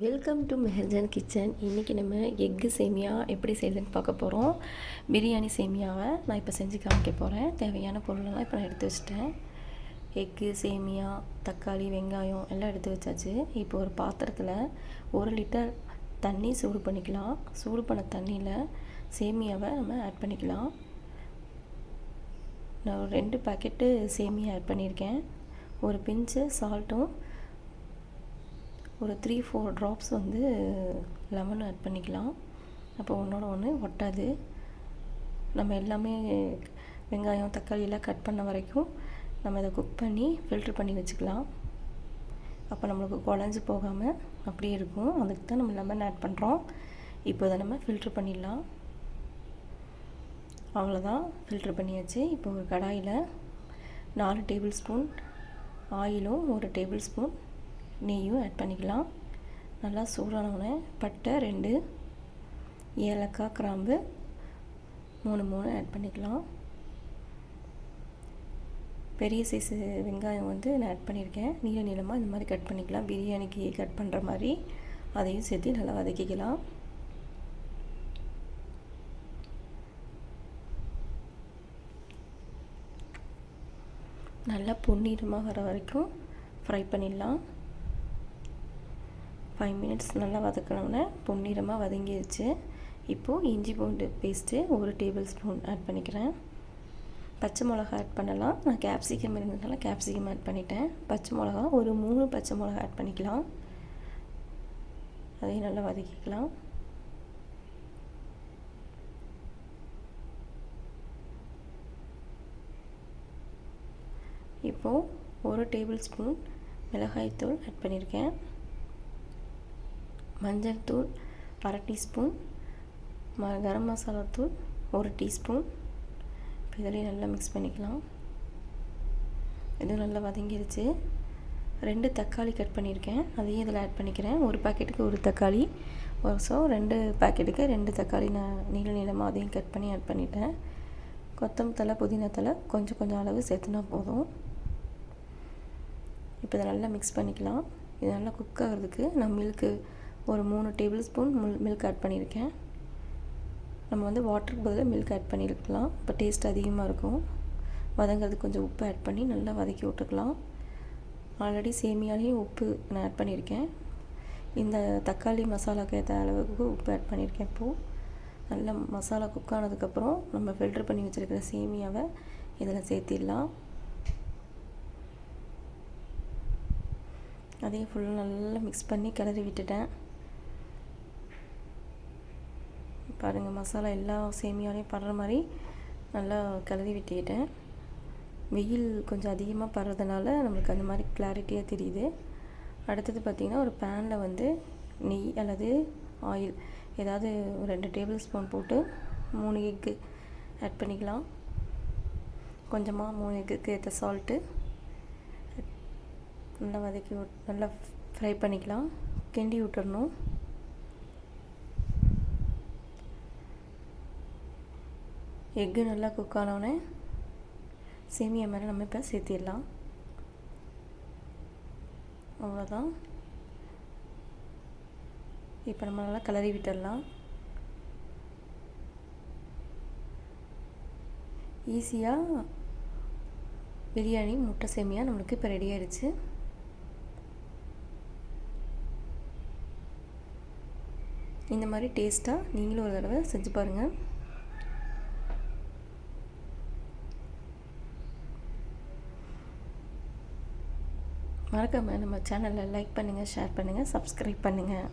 Welcome to மெஹர்ஜான் kitchen. இன்றைக்கி நம்ம egg சேமியா எப்படி செய்யுதுன்னு பார்க்க போகிறோம். பிரியாணி சேமியாவை நான் இப்போ செஞ்சு காமிக்க போகிறேன். தேவையான பொருளெல்லாம் இப்போ நான் எடுத்து வச்சிட்டேன். எக்கு, சேமியா, தக்காளி, வெங்காயம் எல்லாம் எடுத்து வச்சாச்சு. இப்போ ஒரு பாத்திரத்தில் 1 லிட்டர் தண்ணி சூடு பண்ணிக்கலாம். சூடு பண்ண தண்ணியில் சேமியாவை நம்ம ஆட் பண்ணிக்கலாம். நான் ஒரு 2 பாக்கெட்டு சேமியா ஆட் பண்ணியிருக்கேன். ஒரு பிஞ்சு சால்ட்டும் ஒரு 3-4 ட்ராப்ஸ் வந்து லெமனும் ஆட் பண்ணிக்கலாம். அப்போ ஒன்றோட ஒன்று ஒட்டாது. நம்ம எல்லாமே வெங்காயம், தக்காளி எல்லாம் கட் பண்ண வரைக்கும் நம்ம இதை குக் பண்ணி ஃபில்ட்ரு பண்ணி வச்சுக்கலாம். அப்போ நம்மளுக்கு குழஞ்சி போகாமல் அப்படியே இருக்கும். அதுக்கு தான் நம்ம லெமன் ஆட் பண்ணுறோம். இப்போ இதை நம்ம ஃபில்ட்ரு பண்ணிடலாம். அவ்வளோதான், ஃபில்ட்ரு பண்ணியாச்சு. இப்போ ஒரு கடாயில் 4 டேபிள் ஸ்பூன் ஆயிலும் 1 டேபிள் ஸ்பூன் நெய்யும் ஆட் பண்ணிக்கலாம். நல்லா சூடானவுடனே பட்டை 2, ஏலக்காய், கிராம்பு 3 ஆட் பண்ணிக்கலாம். பெரிய சைஸு வெங்காயம் வந்து நான் ஆட் பண்ணியிருக்கேன். நீளமாக இந்த மாதிரி கட் பண்ணிக்கலாம். பிரியாணிக்கு கட் பண்ணுற மாதிரி அதையும் சேர்த்து நல்லா வதக்கிக்கலாம். நல்லா பொன்னிறமாக வர வரைக்கும் ஃப்ரை பண்ணிடலாம். 5 மினிட்ஸ் நல்லா வதக்கினோன்னே பொன்னிறமாக வதங்கிடுச்சு. இப்போது இஞ்சி பூண்டு பேஸ்ட்டு 1 டேபிள் ஸ்பூன் ஆட் பண்ணிக்கிறேன். பச்சை மிளகா ஆட் பண்ணலாம். நான் கேப்சிகம் இருந்ததுனால கேப்சிகம் ஆட் பண்ணிட்டேன். பச்சை மிளகா ஒரு 3 பச்சை மிளகா ஆட் பண்ணிக்கலாம். அதையும் நல்லா வதக்கிக்கலாம். இப்போது 1 டேபிள் ஸ்பூன் மிளகாய்த்தூள் ஆட் பண்ணியிருக்கேன். மஞ்சள் தூள் 1/2 டீஸ்பூன், கரம் மசாலா தூள் 1 டீஸ்பூன். இப்போ இதில் நல்லா மிக்ஸ் பண்ணிக்கலாம். இதுவும் நல்லா வதங்கிடுச்சு. 2 தக்காளி கட் பண்ணியிருக்கேன். அதையும் இதில் ஆட் பண்ணிக்கிறேன். 1 பாக்கெட்டுக்கு 1 தக்காளி. 2 பாக்கெட்டுக்கு 2 தக்காளி நான் நீளமாக அதையும் கட் பண்ணி ஆட் பண்ணிட்டேன். கொத்தமல்லி தழை, புதினா தழை கொஞ்சம் அளவு சேர்த்துனா போதும். இப்போ இதை நல்லா மிக்ஸ் பண்ணிக்கலாம். இது நல்லா குக் ஆகிறதுக்கு நான் மில்க்கு ஒரு 3 டேபிள் ஸ்பூன் மில்க் ஆட் பண்ணியிருக்கேன். நம்ம வந்து வாட்டருக்கு பதிலாக மில்க் ஆட் பண்ணியிருக்கலாம். இப்போ டேஸ்ட் அதிகமாக இருக்கும். வதங்கிறதுக்கு கொஞ்சம் உப்பு ஆட் பண்ணி நல்லா வதக்கி விட்டுக்கலாம். ஆல்ரெடி சேமியாலையும் உப்பு நான் ஆட் பண்ணியிருக்கேன். இந்த தக்காளி மசாலாக்கு ஏற்ற அளவுக்கு உப்பு ஆட் பண்ணியிருக்கேன். இப்போது நல்லா மசாலா குக் ஆனதுக்கப்புறம் நம்ம ஃபில்ட்ரு பண்ணி வச்சுருக்கிற சேமியாவை இதில் சேர்த்திடலாம். அதையும் ஃபுல்லாக நல்லா மிக்ஸ் பண்ணி கிளறி விட்டுட்டேன். பாருங்கள், மசாலா எல்லா சேமியாலையும் படுற மாதிரி நல்லா கிளறி விட்டுக்கிட்டேன். வெயில் கொஞ்சம் அதிகமாக படுறதுனால நம்மளுக்கு அந்த மாதிரி கிளாரிட்டியாக தெரியுது. அடுத்தது பார்த்திங்கன்னா, ஒரு பேனில் வந்து நெய் அல்லது ஆயில் ஏதாவது ஒரு 2 டேபிள் ஸ்பூன் போட்டு 3 எக்கு ஆட் பண்ணிக்கலாம். கொஞ்சமாக 3 எக்குக்கு ஏற்ற சால்ட்டு நல்லா வதக்கி நல்லா ஃப்ரை பண்ணிக்கலாம். கிண்டி விட்டுறணும். எக்கு நல்லா குக் ஆனோடனே சேமியா மேலே நம்ம இப்போ சேர்த்திடலாம். அவ்வளோதான். இப்போ நம்ம நல்லா கிளறி விட்டுடலாம். ஈஸியாக பிரியாணி முட்டை சேமியா நம்மளுக்கு இப்போ ரெடி ஆயிடுச்சு. இந்த மாதிரி டேஸ்ட்டாக நீங்களும் ஒரு தடவை செஞ்சு பாருங்கள். மறக்காமல் நம்ம சேனலை லைக் பண்ணுங்கள், ஷேர் பண்ணுங்கள், சப்ஸ்கிரைப் பண்ணுங்கள்.